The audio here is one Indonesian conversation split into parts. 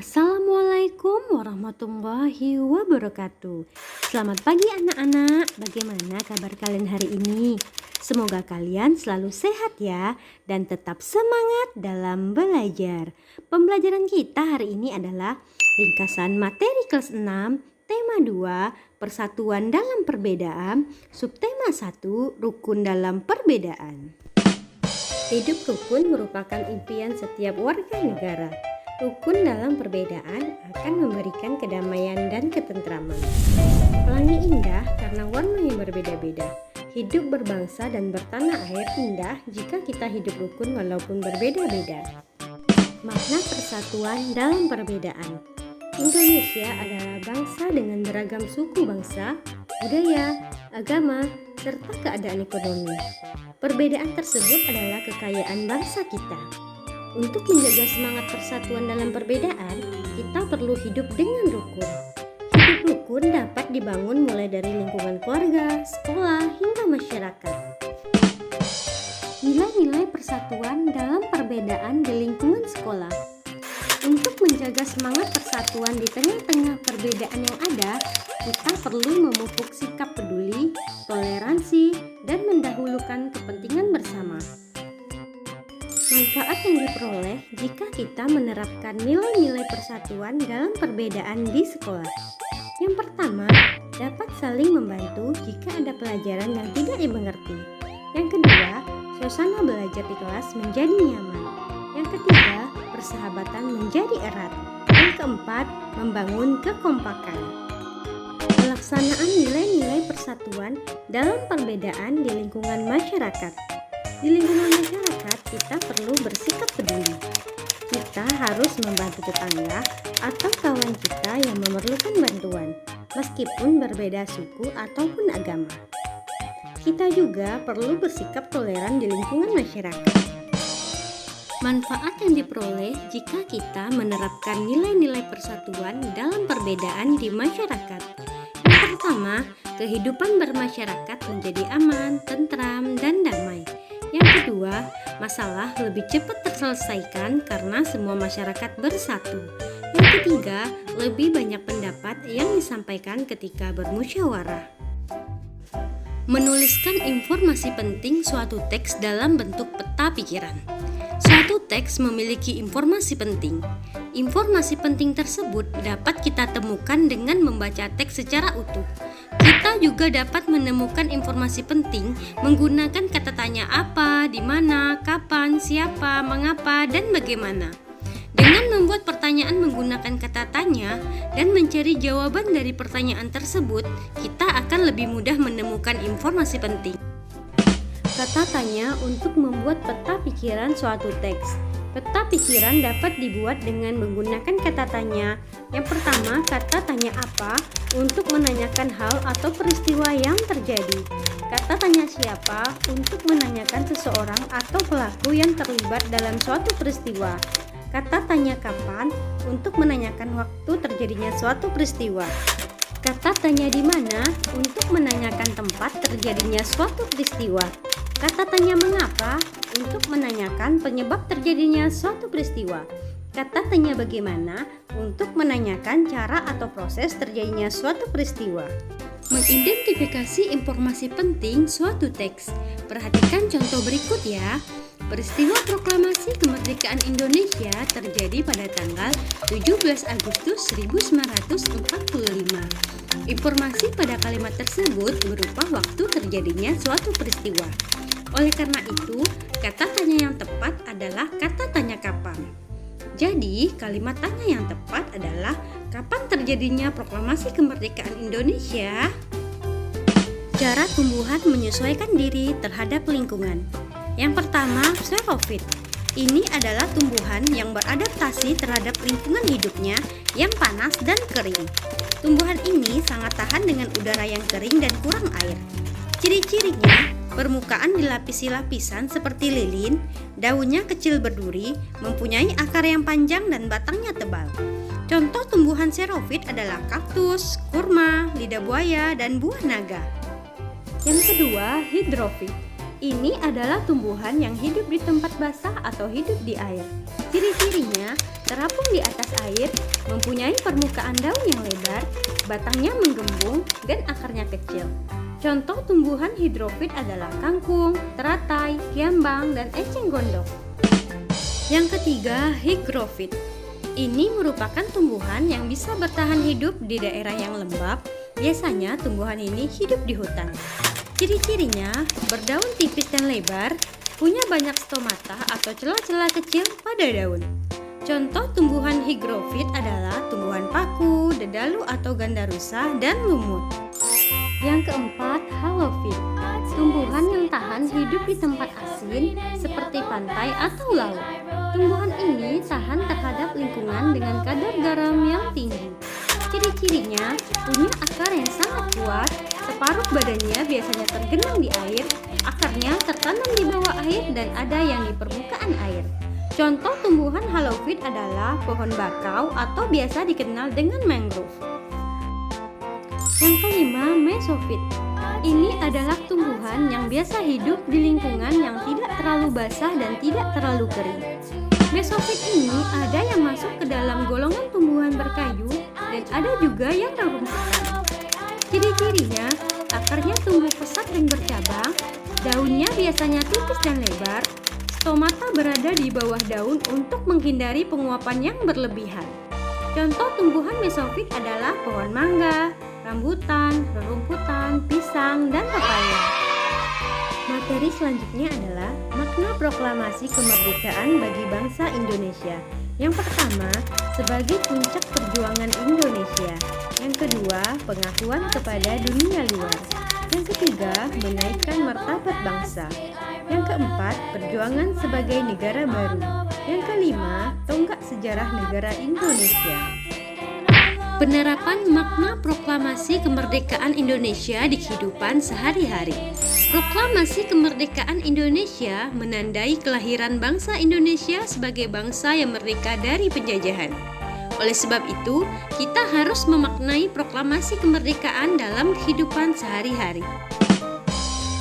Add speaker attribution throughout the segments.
Speaker 1: Assalamualaikum warahmatullahi wabarakatuh. Selamat pagi anak-anak, bagaimana kabar kalian hari ini? Semoga kalian selalu sehat ya dan tetap semangat dalam belajar. Pembelajaran kita hari ini adalah ringkasan materi kelas 6, tema 2, persatuan dalam perbedaan, subtema 1, rukun dalam perbedaan. Hidup rukun merupakan impian setiap warga negara. Rukun dalam perbedaan akan memberikan kedamaian dan ketentraman. Pelangi indah karena warna yang berbeda-beda. Hidup berbangsa dan bertanah air indah jika kita hidup rukun walaupun berbeda-beda. Makna persatuan dalam perbedaan. Indonesia adalah bangsa dengan beragam suku bangsa, budaya, agama, serta keadaan ekonomi. Perbedaan tersebut adalah kekayaan bangsa kita. Untuk menjaga semangat persatuan dalam perbedaan, kita perlu hidup dengan rukun. Hidup rukun dapat dibangun mulai dari lingkungan keluarga, sekolah, hingga masyarakat. Nilai-nilai persatuan dalam perbedaan di lingkungan sekolah. Untuk menjaga semangat persatuan di tengah-tengah perbedaan yang ada, kita perlu memupuk sikap peduli, toleransi, dan mendahulukan kepentingan bersama. Manfaat yang diperoleh jika kita menerapkan nilai-nilai persatuan dalam perbedaan di sekolah. Yang pertama, dapat saling membantu jika ada pelajaran yang tidak dimengerti. Yang kedua, suasana belajar di kelas menjadi nyaman. Yang ketiga, persahabatan menjadi erat. Yang keempat, membangun kekompakan. Pelaksanaan nilai-nilai persatuan dalam perbedaan di lingkungan masyarakat. Di lingkungan masyarakat, kita perlu bersikap peduli. Kita harus membantu tetangga atau kawan kita yang memerlukan bantuan, meskipun berbeda suku ataupun agama. Kita juga perlu bersikap toleran di lingkungan masyarakat. Manfaat yang diperoleh jika kita menerapkan nilai-nilai persatuan dalam perbedaan di masyarakat. Yang pertama, kehidupan bermasyarakat menjadi aman, tentram, dan damai. Yang kedua, masalah lebih cepat terselesaikan karena semua masyarakat bersatu. Yang ketiga, lebih banyak pendapat yang disampaikan ketika bermusyawarah. Menuliskan informasi penting suatu teks dalam bentuk peta pikiran. Suatu teks memiliki informasi penting. Informasi penting tersebut dapat kita temukan dengan membaca teks secara utuh. Kita juga dapat menemukan informasi penting menggunakan kata tanya apa, di mana, kapan, siapa, mengapa, dan bagaimana. Dengan membuat pertanyaan menggunakan kata tanya dan mencari jawaban dari pertanyaan tersebut, kita akan lebih mudah menemukan informasi penting. Kata tanya untuk membuat peta pikiran suatu teks. Peta pikiran dapat dibuat dengan menggunakan kata tanya. Yang pertama, kata tanya apa untuk menanyakan hal atau peristiwa yang terjadi. Kata tanya siapa untuk menanyakan seseorang atau pelaku yang terlibat dalam suatu peristiwa. Kata tanya kapan untuk menanyakan waktu terjadinya suatu peristiwa. Kata tanya di mana untuk menanyakan tempat terjadinya suatu peristiwa. Kata tanya mengapa untuk menanyakan penyebab terjadinya suatu peristiwa. Kata tanya bagaimana untuk menanyakan cara atau proses terjadinya suatu peristiwa. Mengidentifikasi informasi penting suatu teks. Perhatikan contoh berikut ya. Peristiwa proklamasi kemerdekaan Indonesia terjadi pada tanggal 17 Agustus 1945. Informasi pada kalimat tersebut berupa waktu terjadinya suatu peristiwa. Oleh karena itu, kata tanya yang tepat adalah kata tanya kapan. Jadi, kalimat tanya yang tepat adalah kapan terjadinya proklamasi kemerdekaan Indonesia? Cara tumbuhan menyesuaikan diri terhadap lingkungan. Yang pertama, xerofit. Ini adalah tumbuhan yang beradaptasi terhadap lingkungan hidupnya yang panas dan kering. Tumbuhan ini sangat tahan dengan udara yang kering dan kurang air. Ciri-cirinya, permukaan dilapisi lapisan seperti lilin, daunnya kecil berduri, mempunyai akar yang panjang dan batangnya tebal. Contoh tumbuhan xerofit adalah kaktus, kurma, lidah buaya, dan buah naga. Yang kedua, hidrofit. Ini adalah tumbuhan yang hidup di tempat basah atau hidup di air. Ciri-cirinya, terapung di atas air, mempunyai permukaan daun yang lebar, batangnya menggembung, dan akarnya kecil. Contoh tumbuhan hidrofit adalah kangkung, teratai, kiambang, dan eceng gondok. Yang ketiga, hygrofit. Ini merupakan tumbuhan yang bisa bertahan hidup di daerah yang lembab. Biasanya tumbuhan ini hidup di hutan. Ciri-cirinya berdaun tipis dan lebar, punya banyak stomata atau celah-celah kecil pada daun. Contoh tumbuhan hygrofit adalah tumbuhan paku, dedalu atau gandarusa, dan lumut. Yang keempat, halofit. Tumbuhan yang tahan hidup di tempat asin seperti pantai atau laut. Tumbuhan ini tahan terhadap lingkungan dengan kadar garam yang tinggi. Ciri-cirinya punya akar yang sangat kuat, separuh badannya biasanya tergenang di air, akarnya tertanam di bawah air dan ada yang di permukaan air. Contoh tumbuhan halofit adalah pohon bakau atau biasa dikenal dengan mangrove. Yang kelima, mesofit. Ini adalah tumbuhan yang biasa hidup di lingkungan yang tidak terlalu basah dan tidak terlalu kering. Mesofit ini ada yang masuk ke dalam golongan tumbuhan berkayu dan ada juga yang rerumputan. Ciri-cirinya, akarnya tumbuh pesat dan bercabang, daunnya biasanya tipis dan lebar, stomata berada di bawah daun untuk menghindari penguapan yang berlebihan. Contoh tumbuhan mesofit adalah pohon mangga, rambutan, rerumputan, pisang, dan pepaya. Materi selanjutnya adalah makna proklamasi kemerdekaan bagi bangsa Indonesia. Yang pertama, sebagai puncak perjuangan Indonesia. Yang kedua, pengakuan kepada dunia luar. Yang ketiga, menaikkan martabat bangsa. Yang keempat, perjuangan sebagai negara baru. Yang kelima, tonggak sejarah negara Indonesia. Penerapan makna proklamasi kemerdekaan Indonesia di kehidupan sehari-hari. Proklamasi kemerdekaan Indonesia menandai kelahiran bangsa Indonesia sebagai bangsa yang merdeka dari penjajahan. Oleh sebab itu, kita harus memaknai proklamasi kemerdekaan dalam kehidupan sehari-hari.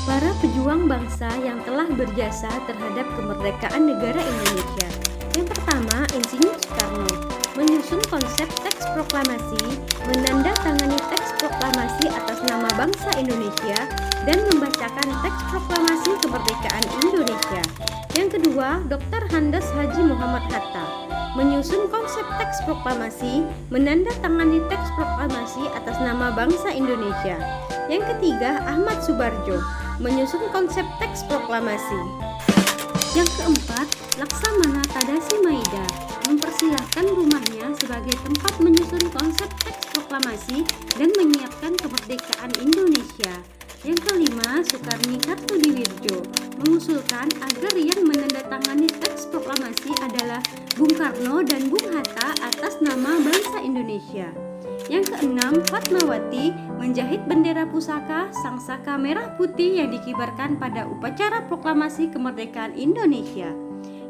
Speaker 1: Para pejuang bangsa yang telah berjasa terhadap kemerdekaan negara Indonesia. Yang pertama, Insinyur Soekarno menyusun konsep teks proklamasi, menandatangani teks proklamasi atas nama bangsa Indonesia, dan membacakan teks proklamasi kemerdekaan Indonesia. Yang kedua, Dr. Andes Haji Muhammad Hatta menyusun konsep teks proklamasi, menandatangani teks proklamasi atas nama bangsa Indonesia. Yang ketiga, Ahmad Subarjo menyusun konsep teks proklamasi. Yang keempat, Laksamana Tadasi Maida mempersilahkan rumahnya sebagai tempat menyusun konsep teks proklamasi dan menyiapkan kemerdekaan Indonesia. Yang kelima, Soekarni Kartodiwirjo mengusulkan agar yang menandatangani teks proklamasi adalah Bung Karno dan Bung Hatta atas nama bangsa Indonesia. Yang keenam, Fatmawati menjahit bendera pusaka sangsaka merah putih yang dikibarkan pada upacara proklamasi kemerdekaan Indonesia.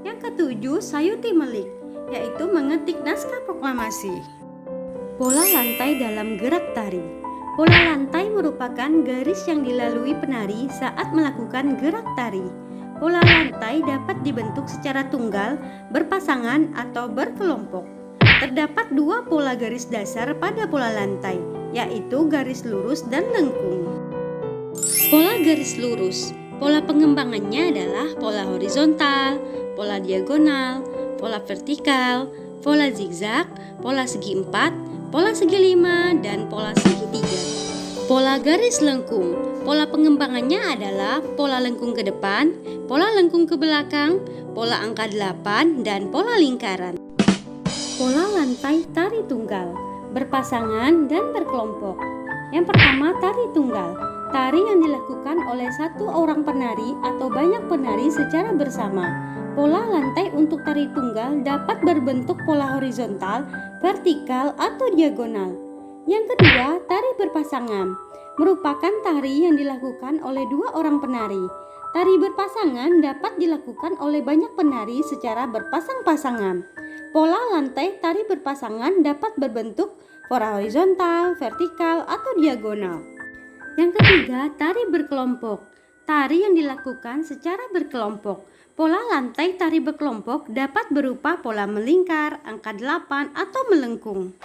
Speaker 1: Yang ketujuh, Sayuti Melik, yaitu mengetik naskah proklamasi. Pola lantai dalam gerak tari. Pola lantai merupakan garis yang dilalui penari saat melakukan gerak tari. Pola lantai dapat dibentuk secara tunggal, berpasangan, atau berkelompok. Terdapat dua pola garis dasar pada pola lantai, yaitu garis lurus dan lengkung. Pola garis lurus, pola pengembangannya adalah pola horizontal, pola diagonal, pola vertikal, pola zigzag, pola segi 4, pola segi 5, dan pola segi 3. Pola garis lengkung, pola pengembangannya adalah pola lengkung ke depan, pola lengkung ke belakang, pola angka 8, dan pola lingkaran. Pola lantai tari tunggal, berpasangan dan berkelompok. Yang pertama, tari tunggal. Tari yang dilakukan oleh satu orang penari atau banyak penari secara bersama. Pola lantai untuk tari tunggal dapat berbentuk pola horizontal, vertikal, atau diagonal. Yang kedua, tari berpasangan. Merupakan tari yang dilakukan oleh dua orang penari. Tari berpasangan dapat dilakukan oleh banyak penari secara berpasang-pasangan. Pola lantai tari berpasangan dapat berbentuk pola horizontal, vertikal, atau diagonal. Yang ketiga, tari berkelompok. Tari yang dilakukan secara berkelompok. Pola lantai tari berkelompok dapat berupa pola melingkar, angka 8, atau melengkung.